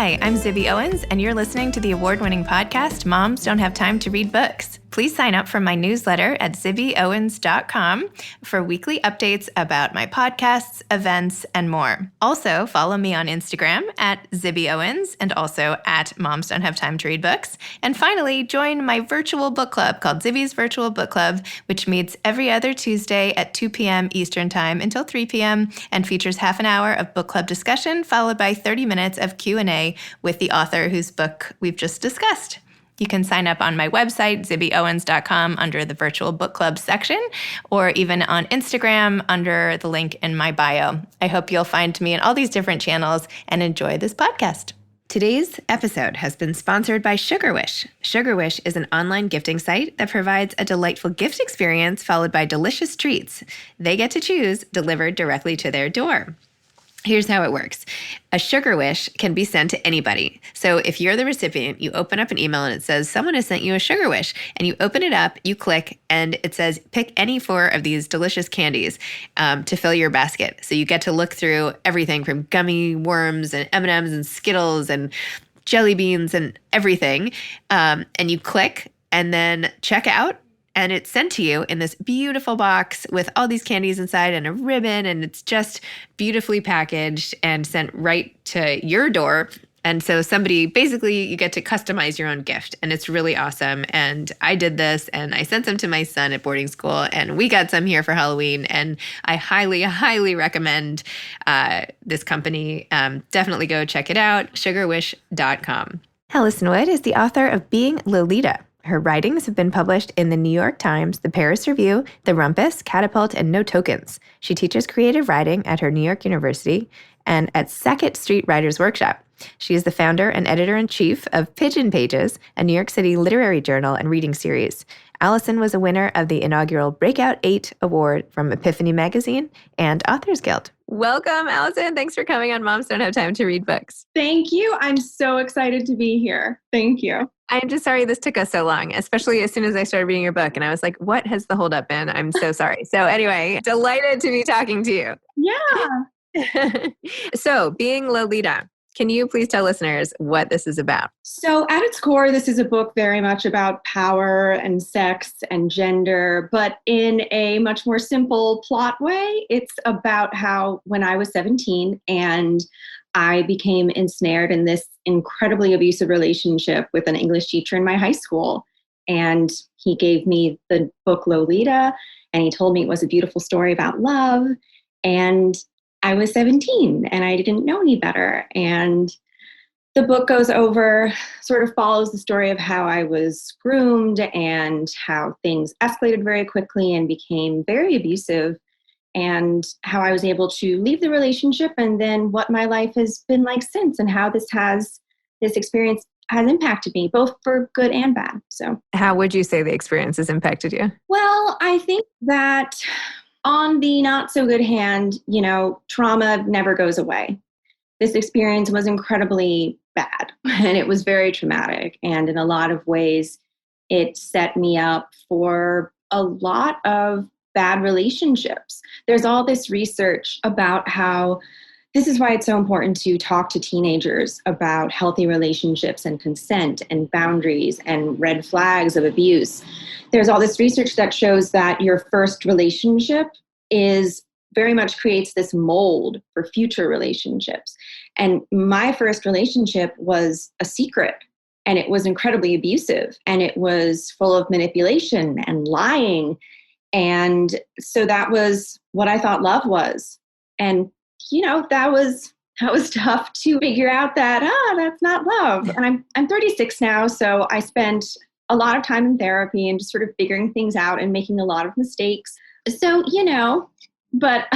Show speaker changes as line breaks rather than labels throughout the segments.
Hi, I'm Zibby Owens, and you're listening to the award-winning podcast, Moms Don't Have Time to Read Books. Please sign up for my newsletter at zibbyowens.com for weekly updates about my podcasts, events, and more. Also, follow me on Instagram at Zibby Owens and also at Moms Don't Have Time to Read Books. And finally, join my virtual book club called Zibby's Virtual Book Club, which meets every other Tuesday at 2 p.m. Eastern Time until 3 p.m. and features half an hour of book club discussion followed by 30 minutes of Q&A with the author whose book we've just discussed. You can sign up on my website, zibbyowens.com, under the virtual book club section, or even on Instagram under the link in my bio. I hope you'll find me in all these different channels and enjoy this podcast. Today's episode has been sponsored by SugarWish. SugarWish is an online gifting site that provides a delightful gift experience followed by delicious treats. They get to choose, delivered directly to their door. Here's how it works. A sugar wish can be sent to anybody. So if you're the recipient, you open up an email and it says, someone has sent you a sugar wish. And you open it up, you click, and it says, pick any 4 of these delicious candies to fill your basket. So you get to look through everything from gummy worms and M&Ms and Skittles and jelly beans and everything. And you click and then check out. And it's sent to you in this beautiful box with all these candies inside and a ribbon, and it's just beautifully packaged and sent right to your door. And so basically you get to customize your own gift, and it's really awesome. And I did this, and I sent some to my son at boarding school, and we got some here for Halloween, and I highly, highly recommend this company. Definitely go check it out, sugarwish.com. Alisson Wood is the author of Being Lolita. Her writings have been published in the New York Times, the Paris Review, the Rumpus, Catapult, and No Tokens. She teaches creative writing at her New York University and at Sackett Street Writers Workshop. She is the founder and editor-in-chief of Pigeon Pages, a New York City literary journal and reading series. Alisson was a winner of the inaugural Breakout 8 Award from Epiphany Magazine and Authors Guild. Welcome, Alisson. Thanks for coming on Moms Don't Have Time to Read Books.
Thank you. I'm so excited to be here. Thank you.
I'm just sorry this took us so long, especially as soon as I started reading your book. And I was like, what has the holdup been? I'm so sorry. So anyway, delighted to be talking to you.
Yeah.
So Being Lolita, can you please tell listeners what this is about?
So at its core, this is a book very much about power and sex and gender, but in a much more simple plot way. It's about how when I was 17 and I became ensnared in this incredibly abusive relationship with an English teacher in my high school. And he gave me the book Lolita, and he told me it was a beautiful story about love. And I was 17 and I didn't know any better. And the book sort of follows the story of how I was groomed and how things escalated very quickly and became very abusive, and how I was able to leave the relationship, and then what my life has been like since, and how this experience has impacted me, both for good and bad. So
how would you say the experience has impacted you?
Well, I think that on the not so good hand, trauma never goes away. This experience was incredibly bad and it was very traumatic. And in a lot of ways, it set me up for a lot of bad relationships. There's all this research about how this is why it's so important to talk to teenagers about healthy relationships and consent and boundaries and red flags of abuse. There's all this research that shows that your first relationship very much creates this mold for future relationships. And my first relationship was a secret, and it was incredibly abusive, and it was full of manipulation and lying. And so that was what I thought love was. And, that was tough to figure out that, that's not love. And I'm 36 now, so I spent a lot of time in therapy and just sort of figuring things out and making a lot of mistakes. So, but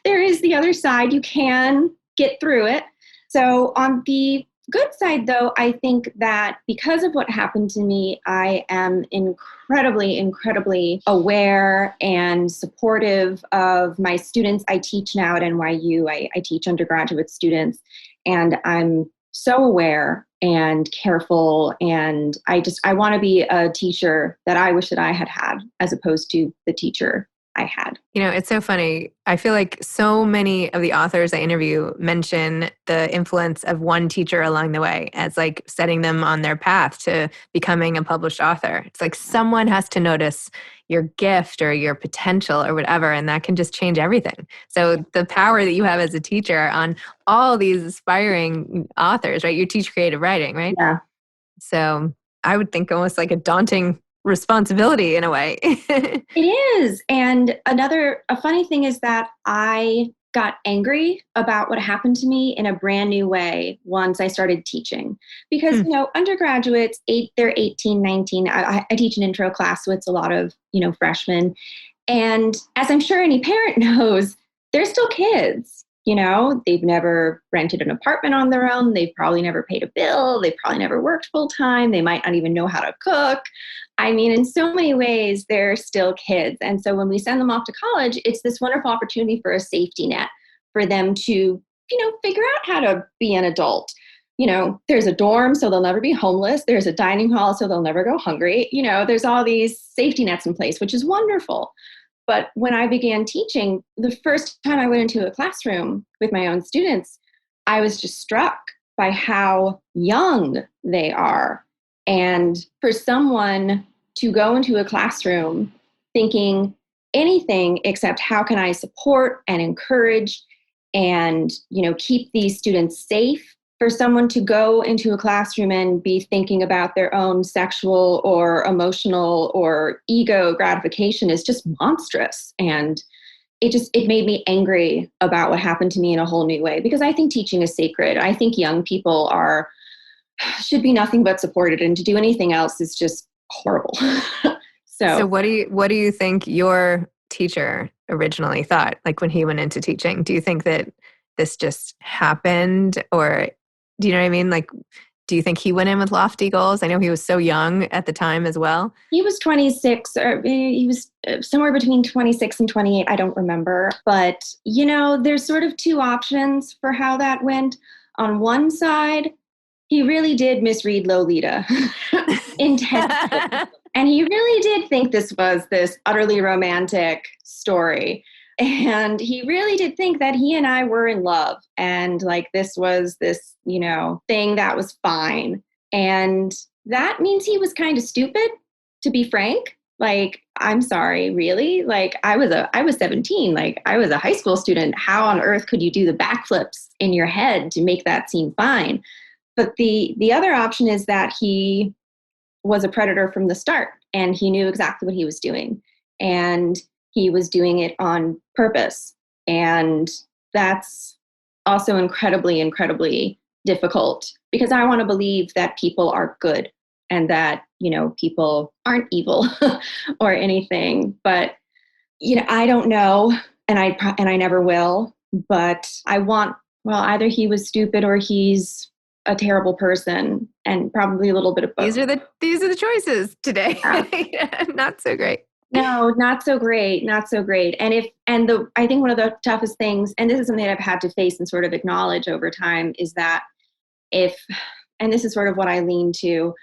there is the other side. You can get through it. So on the good side, though, I think that because of what happened to me, I am incredibly, incredibly aware and supportive of my students. I teach now at NYU. I teach undergraduate students, and I'm so aware and careful. And I want to be a teacher that I wish that I had, as opposed to the teacher I had.
It's so funny. I feel like so many of the authors I interview mention the influence of one teacher along the way as like setting them on their path to becoming a published author. It's like someone has to notice your gift or your potential or whatever, and that can just change everything. So the power that you have as a teacher on all these aspiring authors, right? You teach creative writing, right?
Yeah.
So I would think almost like a daunting responsibility in a way.
It is. And a funny thing is that I got angry about what happened to me in a brand new way once I started teaching. Because, undergraduates, they're 18, 19. I teach an intro class, so it's a lot of, freshmen. And as I'm sure any parent knows, they're still kids. They've never rented an apartment on their own. They've probably never paid a bill. They've probably never worked full time. They might not even know how to cook. I mean, in so many ways, they're still kids. And so when we send them off to college, it's this wonderful opportunity for a safety net for them to, figure out how to be an adult. There's a dorm, so they'll never be homeless. There's a dining hall, so they'll never go hungry. There's all these safety nets in place, which is wonderful. But when I began teaching, the first time I went into a classroom with my own students, I was just struck by how young they are. And for someone to go into a classroom thinking anything except how can I support and encourage and, keep these students safe, for someone to go into a classroom and be thinking about their own sexual or emotional or ego gratification is just monstrous. And it made me angry about what happened to me in a whole new way, because I think teaching is sacred. I think young people should be nothing but supported, and to do anything else is just horrible. So
what do you think your teacher originally thought, like when he went into teaching? Do you think that this just happened, or do you know what I mean? Like, do you think he went in with lofty goals? I know he was so young at the time as well.
He was 26, or he was somewhere between 26 and 28. I don't remember. But, there's sort of two options for how that went. On one side, he really did misread Lolita intensely. And he really did think this was this utterly romantic story. And he really did think that he and I were in love, and like this was this, thing that was fine. And that means he was kind of stupid, to be frank. Like, I'm sorry, really? Like, I was 17, like I was a high school student. How on earth could you do the backflips in your head to make that seem fine? But the other option is that he was a predator from the start, and he knew exactly what he was doing. And he was doing it on purpose. And that's also incredibly, incredibly difficult, because I want to believe that people are good and that, people aren't evil or anything. But, I don't know, and I never will. But either he was stupid or he's a terrible person, and probably a little bit of both.
These are the choices today. Yeah. Not so great.
No, not so great. Not so great. I think one of the toughest things, and this is something that I've had to face and sort of acknowledge over time, is that and this is sort of what I lean to,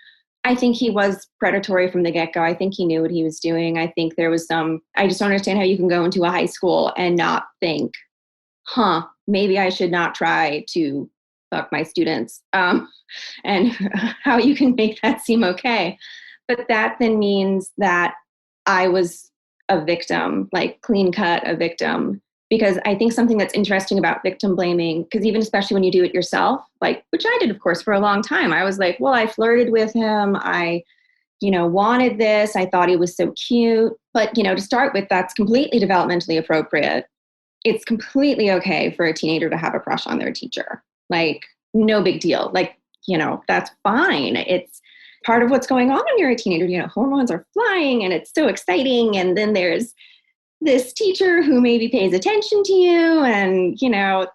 I think he was predatory from the get-go. I think he knew what he was doing. I think there was I just don't understand how you can go into a high school and not think, maybe I should not try to fuck my students, and how you can make that seem okay. But that then means that I was a victim, like clean cut a victim, because I think something that's interesting about victim blaming, because even especially when you do it yourself, like, which I did, of course, for a long time, I was like, well, I flirted with him. I, wanted this. I thought he was so cute. But, to start with, that's completely developmentally appropriate. It's completely okay for a teenager to have a crush on their teacher. Like, no big deal. Like, that's fine. It's part of what's going on when you're a teenager. Hormones are flying and it's so exciting. And then there's this teacher who maybe pays attention to you, and,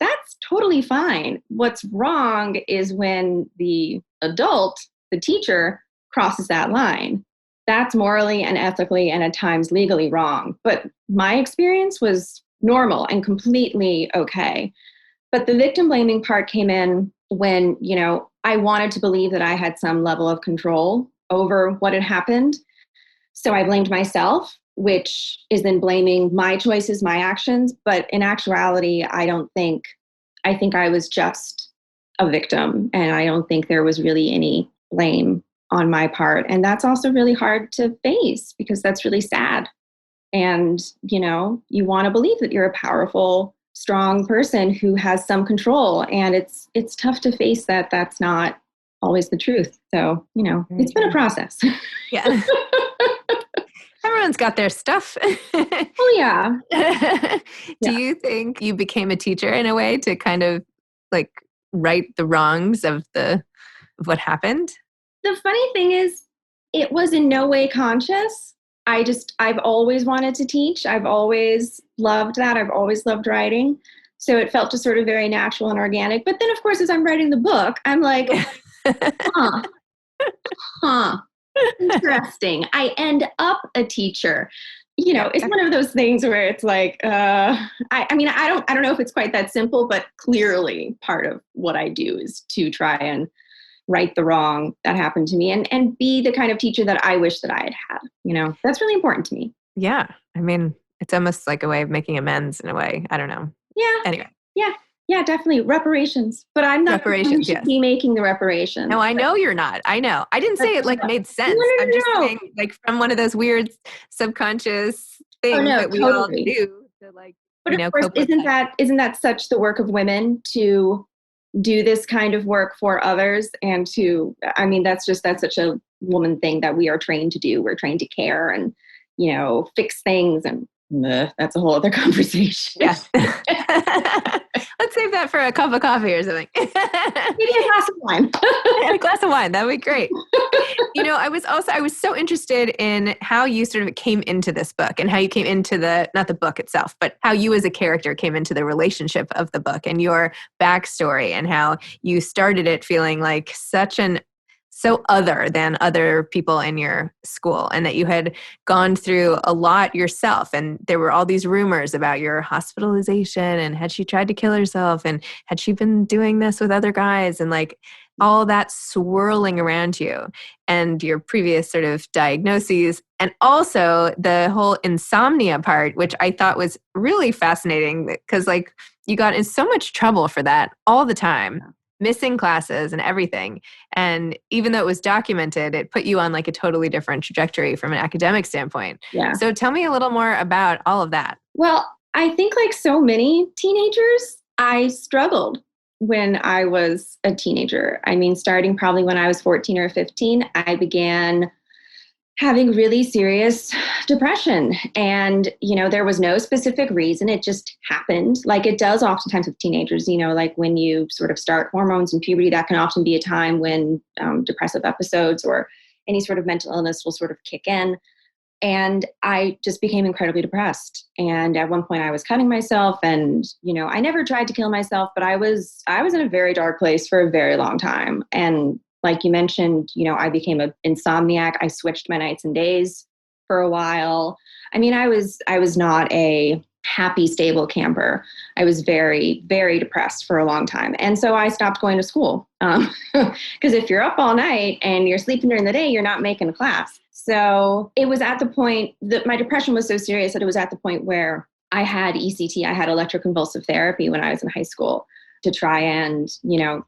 that's totally fine. What's wrong is when the adult, the teacher, crosses that line. That's morally and ethically and at times legally wrong. But my experience was normal and completely okay. But the victim blaming part came in when, I wanted to believe that I had some level of control over what had happened. So I blamed myself. which is then blaming my choices, my actions. But in actuality, I think I was just a victim, and I don't think there was really any blame on my part. And that's also really hard to face because that's really sad. And, you want to believe that you're a powerful, strong person who has some control. And it's tough to face that that's not always the truth. So, it's been a process.
Yeah. Everyone's got their stuff.
Oh, yeah.
Do you think you became a teacher in a way to kind of like right the wrongs of what happened?
The funny thing is, it was in no way conscious. I've always wanted to teach. I've always loved that. I've always loved writing. So it felt just sort of very natural and organic. But then, of course, as I'm writing the book, I'm like, huh, interesting. I end up a teacher. It's one of those things where it's like, I don't know if it's quite that simple, but clearly part of what I do is to try and right the wrong that happened to me and be the kind of teacher that I wish that I had had. That's really important to me.
Yeah. I mean, it's almost like a way of making amends in a way. I don't know.
Yeah.
Anyway.
Yeah. Yeah, definitely. Reparations. But I'm not
reparations,
be making the reparations.
No, I know you're not. I know. I didn't say it like made sense.
No.
I'm just saying like from one of those weird subconscious things that we all do to like,
but of course, isn't that such the work of women to do this kind of work for others and that's such a woman thing that we are trained to do. We're trained to care and, fix things and that's a whole other conversation.
Yeah. Let's save that for a cup of coffee or something.
Maybe a glass of wine.
A glass of wine. That would be great. I was so interested in how you sort of came into this book and how you came into not the book itself, but how you as a character came into the relationship of the book and your backstory and how you started it feeling like so other than other people in your school and that you had gone through a lot yourself. And there were all these rumors about your hospitalization and had she tried to kill herself and had she been doing this with other guys and like all that swirling around you and your previous sort of diagnoses. And also the whole insomnia part, which I thought was really fascinating because like you got in so much trouble for that all the time. Missing classes and everything. And even though it was documented, it put you on like a totally different trajectory from an academic standpoint.
Yeah.
So tell me a little more about all of that.
Well, I think like so many teenagers, I struggled when I was a teenager. I mean, starting probably when I was 14 or 15, I began having really serious depression. And, there was no specific reason. It just happened like it does oftentimes with teenagers, like when you sort of start hormones and puberty, that can often be a time when depressive episodes or any sort of mental illness will sort of kick in. And I just became incredibly depressed. And at one point I was cutting myself and, I never tried to kill myself, but I was in a very dark place for a very long time. And like you mentioned, I became an insomniac. I switched my nights and days for a while. I mean, I was not a happy, stable camper. I was very, very depressed for a long time. And so I stopped going to school because if you're up all night and you're sleeping during the day, you're not making class. So it was at the point that my depression was so serious that it was at the point where I had ECT. I had electroconvulsive therapy when I was in high school to try and,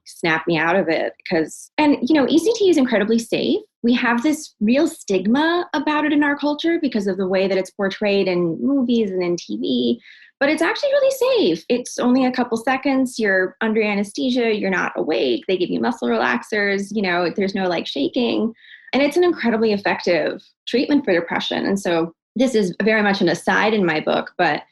snap me out of it. ECT is incredibly safe. We have this real stigma about it in our culture because of the way that it's portrayed in movies and in TV, but it's actually really safe. It's only a couple seconds. You're under anesthesia. You're not awake. They give you muscle relaxers. There's no like shaking. And it's an incredibly effective treatment for depression. And so this is very much an aside in my book, but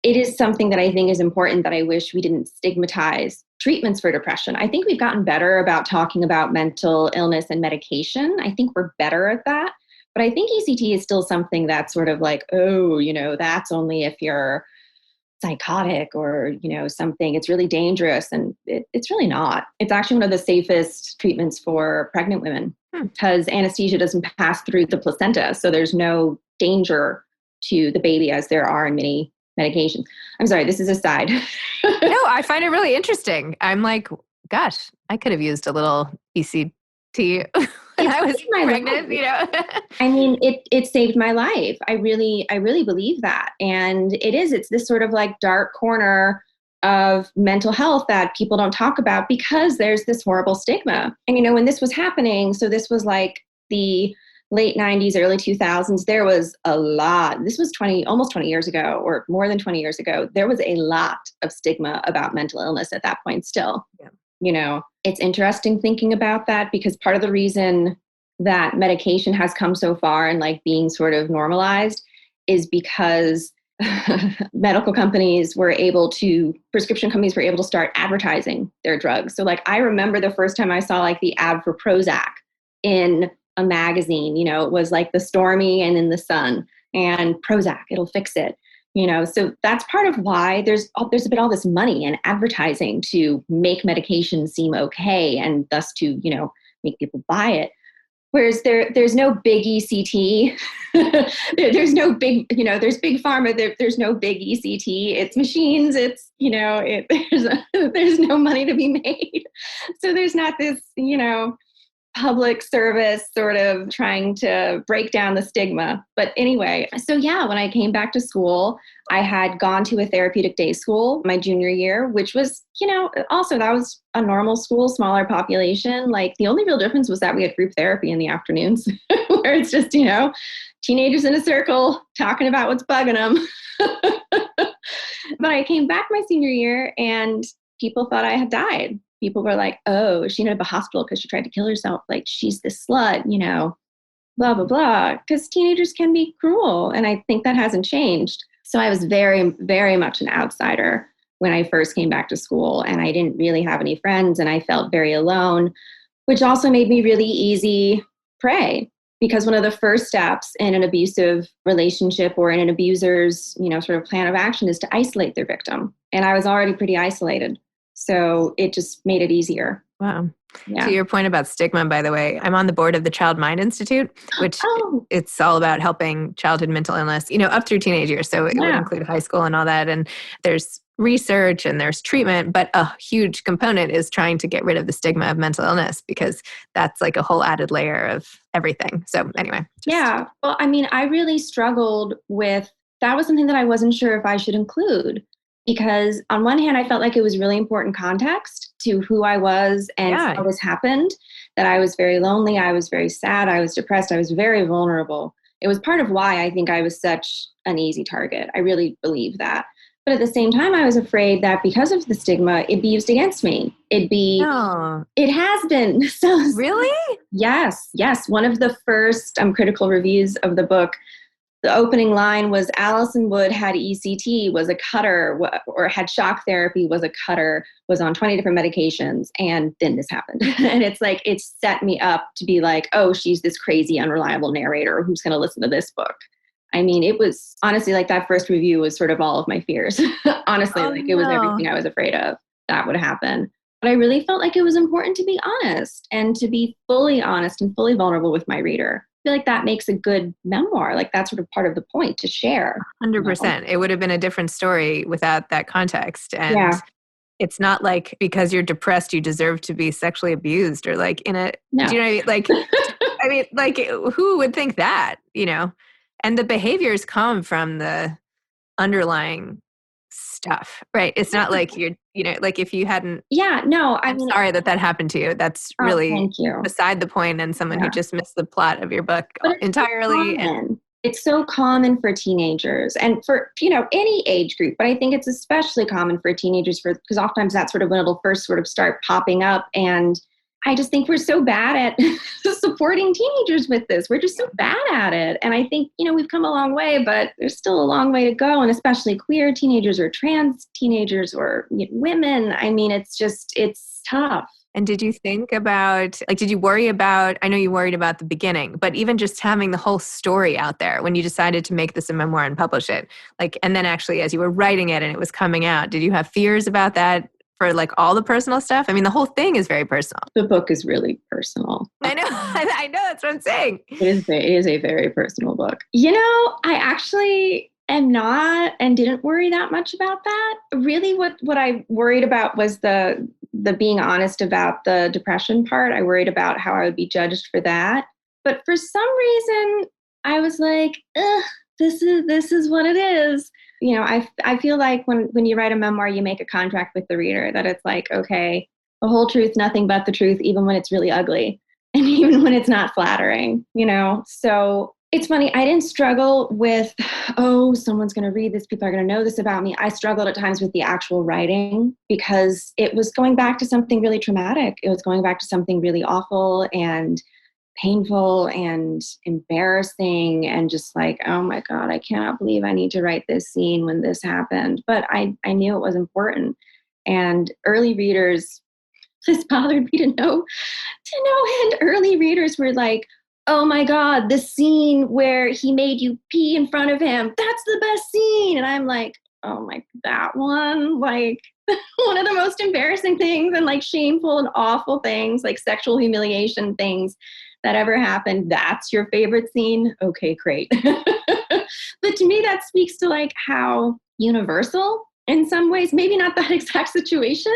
it is something that I think is important that I wish we didn't stigmatize treatments for depression. I think we've gotten better about talking about mental illness and medication. I think we're better at that. But I think ECT is still something that's sort of like, that's only if you're psychotic or, something. It's really dangerous. And it's really not. It's actually one of the safest treatments for pregnant women because anesthesia doesn't pass through the placenta. So there's no danger to the baby as there are in many medications. I'm sorry, this is a side.
No, I find it really interesting. I'm like, gosh, I could have used a little ECT when I was pregnant,
I mean, it saved my life. I really believe that. And it's this sort of like dark corner of mental health that people don't talk about because there's this horrible stigma. And, when this was happening, so this was like the late 90s, early 2000s, there was a lot. This was almost 20 years ago, or more than 20 years ago. There was a lot of stigma about mental illness at that point still. Yeah. It's interesting thinking about that because part of the reason that medication has come so far and like being sort of normalized is because prescription companies were able to start advertising their drugs. So like, I remember the first time I saw like the ad for Prozac in a magazine, it was like the Stormy and in the Sun and Prozac, it'll fix it. So that's part of why there's been all this money in advertising to make medication seem okay and thus to, make people buy it. Whereas there's no big ECT. There's no big, there's big pharma. There's no big ECT. It's machines. It's, there's no money to be made. So there's not this, public service sort of trying to break down the stigma. But anyway, so yeah, when I came back to school, I had gone to a therapeutic day school my junior year, which was, also that was a normal school, smaller population. Like the only real difference was that we had group therapy in the afternoons where it's just, teenagers in a circle talking about what's bugging them. But I came back my senior year and people thought I had died. People were like, oh, she ended up in a hospital because she tried to kill herself. Like, she's this slut, blah, blah, blah. Because teenagers can be cruel. And I think that hasn't changed. So I was very, very much an outsider when I first came back to school. And I didn't really have any friends. And I felt very alone, which also made me really easy prey. Because one of the first steps in an abusive relationship or in an abuser's, sort of plan of action is to isolate their victim. And I was already pretty isolated. So it just made it easier.
Wow. Yeah. To your point about stigma, by the way, I'm on the board of the Child Mind Institute, which it's all about helping childhood mental illness, up through teenage years. So it would include high school and all that. And there's research and there's treatment, but a huge component is trying to get rid of the stigma of mental illness because that's like a whole added layer of everything. So anyway.
Yeah. Well, I mean, I really struggled with, that was something that I wasn't sure if I should include. Because on one hand, I felt like it was really important context to who I was and how this happened, that I was very lonely, I was very sad, I was depressed, I was very vulnerable. It was part of why I think I was such an easy target. I really believe that. But at the same time, I was afraid that because of the stigma, it'd be used against me. It has been. So
really?
Yes. One of the first critical reviews of the book, the opening line was Alisson Wood had ECT, was a cutter, or had shock therapy, was a cutter, was on 20 different medications, and then this happened. And it's like, it set me up to be like, oh, she's this crazy, unreliable narrator who's going to listen to this book. I mean, it was honestly like that first review was sort of all of my fears. Honestly, it was everything I was afraid of that would happen. But I really felt like it was important to be honest and to be fully honest and fully vulnerable with my reader. I feel like that makes a good memoir. Like that's sort of part of the point, to share.
100%. It would have been a different story without that context. And it's not like because you're depressed, you deserve to be sexually abused or like in a, do you know what I mean? Like, I mean, like who would think that, And the behaviors come from the underlying stuff, right? It's not like you're, like if you hadn't.
Yeah, no,
I'm sorry that happened to you. That's really beside the point, and someone who just missed the plot of your book entirely.
It's so common for teenagers and for, any age group, but I think it's especially common for teenagers because oftentimes that's sort of when it'll first sort of start popping up. And I just think we're so bad at supporting teenagers with this. We're just so bad at it. And I think, we've come a long way, but there's still a long way to go. And especially queer teenagers or trans teenagers or women. I mean, it's tough.
And did you think about, did you worry about, I know you worried about the beginning, but even just having the whole story out there when you decided to make this a memoir and publish it, and then actually as you were writing it and it was coming out, did you have fears about that? For all the personal stuff? I mean, the whole thing is very personal.
The book is really personal.
I know. I know. That's what I'm saying.
It is a very personal book. I actually am not and didn't worry that much about that. Really what I worried about was the the being honest about the depression part. I worried about how I would be judged for that. But for some reason, I was like, ugh, this is what it is. You know, I feel like when you write a memoir, you make a contract with the reader that it's like, okay, the whole truth, nothing but the truth, even when it's really ugly and even when it's not flattering, you know? So it's funny. I didn't struggle with, oh, someone's going to read this. People are going to know this about me. I struggled at times with the actual writing because it was going back to something really traumatic. It was going back to something really awful and painful and embarrassing and just like, oh my God, I cannot believe I need to write this scene when this happened. But I knew it was important. And early readers, this bothered me to know, and early readers were like, oh my God, the scene where he made you pee in front of him, that's the best scene. And I'm like, oh my, that one, like one of the most embarrassing things and like shameful and awful things, like sexual humiliation things that ever happened. That's your favorite scene? Okay, great. But to me, that speaks to like how universal in some ways, maybe not that exact situation,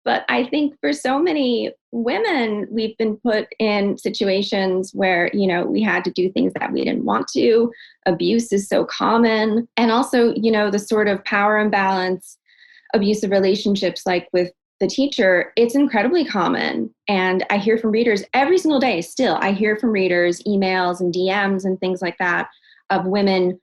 but I think for so many women, we've been put in situations where, you know, we had to do things that we didn't want to. Abuse is so common. And also, you know, the sort of power imbalance, abusive relationships like with the teacher, it's incredibly common. And I hear from readers every single day still. I hear from readers, emails and DMs and things like that of women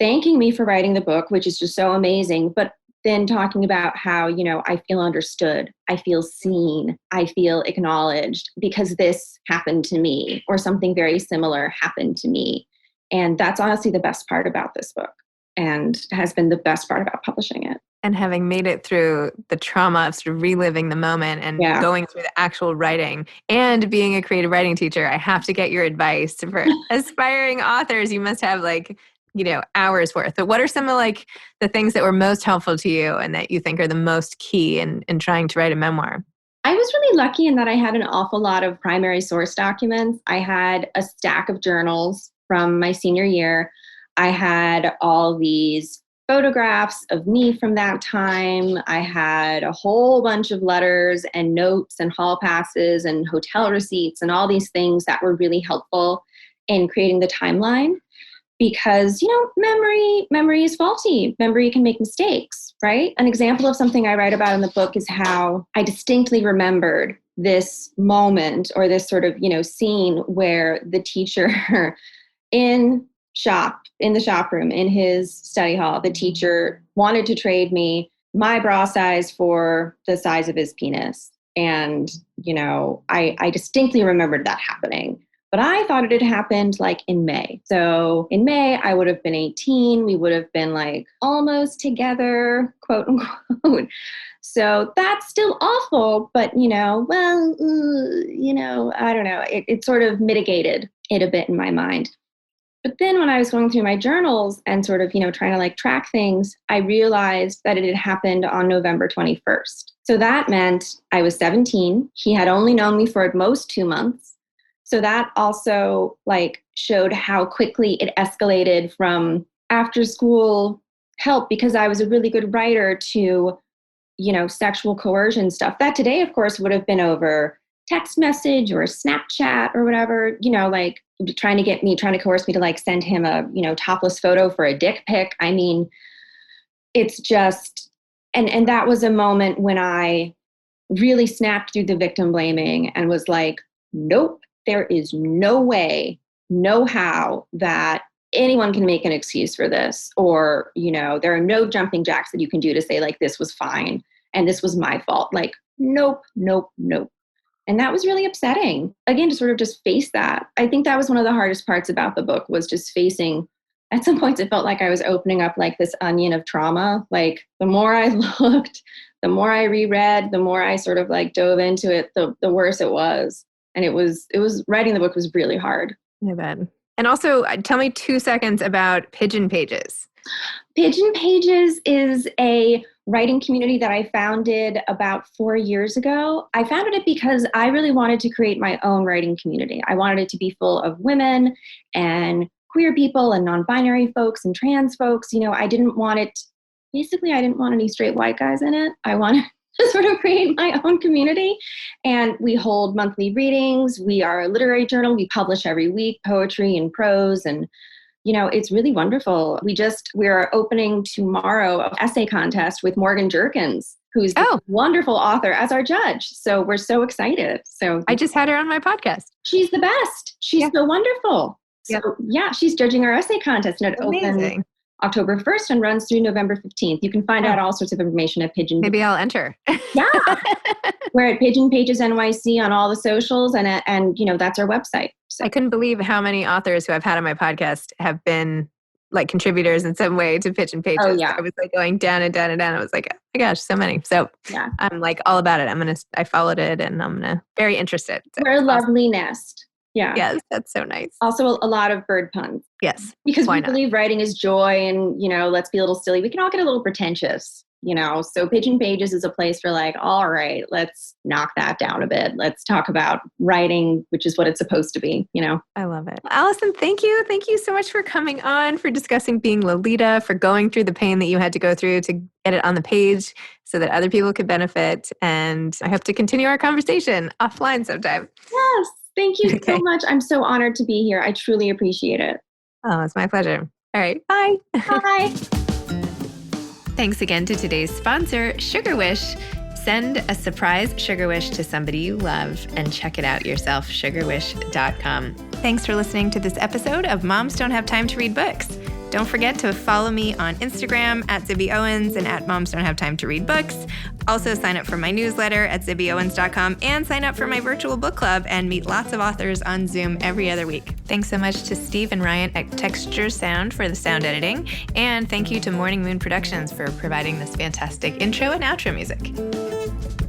thanking me for writing the book, which is just so amazing. But then talking about how, you know, I feel understood, I feel seen, I feel acknowledged because this happened to me or something very similar happened to me. And that's honestly the best part about this book and has been the best part about publishing it.
And having made it through the trauma of sort of reliving the moment and going through the actual writing and being a creative writing teacher, I have to get your advice for aspiring authors. You must have like, you know, hours worth. But what are some of like the things that were most helpful to you and that you think are the most key in trying to write a memoir?
I was really lucky in that I had an awful lot of primary source documents. I had a stack of journals from my senior year. I had all these photographs of me from that time. I had a whole bunch of letters and notes and hall passes and hotel receipts and all these things that were really helpful in creating the timeline. Because, you know, memory is faulty. Memory can make mistakes, right? An example of something I write about in the book is how I distinctly remembered this moment or this sort of, you know, scene where the teacher in the shop room, in his study hall, the teacher wanted to trade me my bra size for the size of his penis. And, you know, I distinctly remembered that happening. But I thought it had happened like in May. So in May, I would have been 18. We would have been like almost together, quote unquote. So that's still awful, but you know, well, you know, I don't know. It sort of mitigated it a bit in my mind. But then when I was going through my journals and sort of, you know, trying to like track things, I realized that it had happened on November 21st. So that meant I was 17. He had only known me for at most 2 months. So that also like showed how quickly it escalated from after school help because I was a really good writer to, you know, sexual coercion stuff. That today, of course, would have been over text message or Snapchat or whatever, you know, like trying to coerce me to like send him a, you know, topless photo for a dick pic. I mean, it's just, and that was a moment when I really snapped through the victim blaming and was like, nope. There is no way, no how that anyone can make an excuse for this. Or, you know, there are no jumping jacks that you can do to say like, this was fine and this was my fault. Like, nope, nope, nope. And that was really upsetting. Again, to sort of just face that. I think that was one of the hardest parts about the book was just facing, at some points it felt like I was opening up like this onion of trauma. Like the more I looked, the more I reread, the more I sort of like dove into it, the worse it was. And it was writing the book was really hard.
I bet. And also tell me 2 seconds about Pigeon Pages.
Pigeon Pages is a writing community that I founded about 4 years ago. I founded it because I really wanted to create my own writing community. I wanted it to be full of women and queer people and non-binary folks and trans folks. You know, I didn't want any straight white guys in it. I wanted to sort of create my own community. And we hold monthly readings. We are a literary journal. We publish every week, poetry and prose. And, it's really wonderful. We're opening tomorrow an essay contest with Morgan Jerkins, who's a wonderful author, as our judge. So we're so excited. So
I just had her on my podcast.
She's the best. She's so wonderful. So she's judging our essay contest, and it opens October 1st and runs through November 15th. You can find out all sorts of information at Pigeon.
Maybe I'll enter.
We're at Pigeon Pages NYC on all the socials, and that's our website. So.
I couldn't believe how many authors who I've had on my podcast have been like contributors in some way to Pigeon Pages.
Oh, yeah.
I was like going down and down and down. I was like, oh my gosh, so many. So I'm like all about it. I followed it, and I'm very interested. So
we're a lovely nest. Yeah.
Yes, that's so nice.
Also a lot of bird puns.
Yes.
Because we believe writing is joy, and, let's be a little silly. We can all get a little pretentious, So Pigeon Pages is a place for like, all right, let's knock that down a bit. Let's talk about writing, which is what it's supposed to be,
I love it. Alisson, thank you. Thank you so much for coming on, for discussing being Lolita, for going through the pain that you had to go through to get it on the page so that other people could benefit. And I hope to continue our conversation offline sometime.
Yes. Thank you so much. I'm so honored to be here. I truly appreciate it.
Oh, it's my pleasure. All right. Bye.
Bye.
Thanks again to today's sponsor, Sugar Wish. Send a surprise Sugar Wish to somebody you love and check it out yourself, sugarwish.com. Thanks for listening to this episode of Moms Don't Have Time to Read Books. Don't forget to follow me on Instagram at Zibby Owens and at Moms Don't Have Time to Read Books. Also sign up for my newsletter at zibbyowens.com and sign up for my virtual book club and meet lots of authors on Zoom every other week. Thanks so much to Steve and Ryan at Texture Sound for the sound editing. And thank you to Morning Moon Productions for providing this fantastic intro and outro music.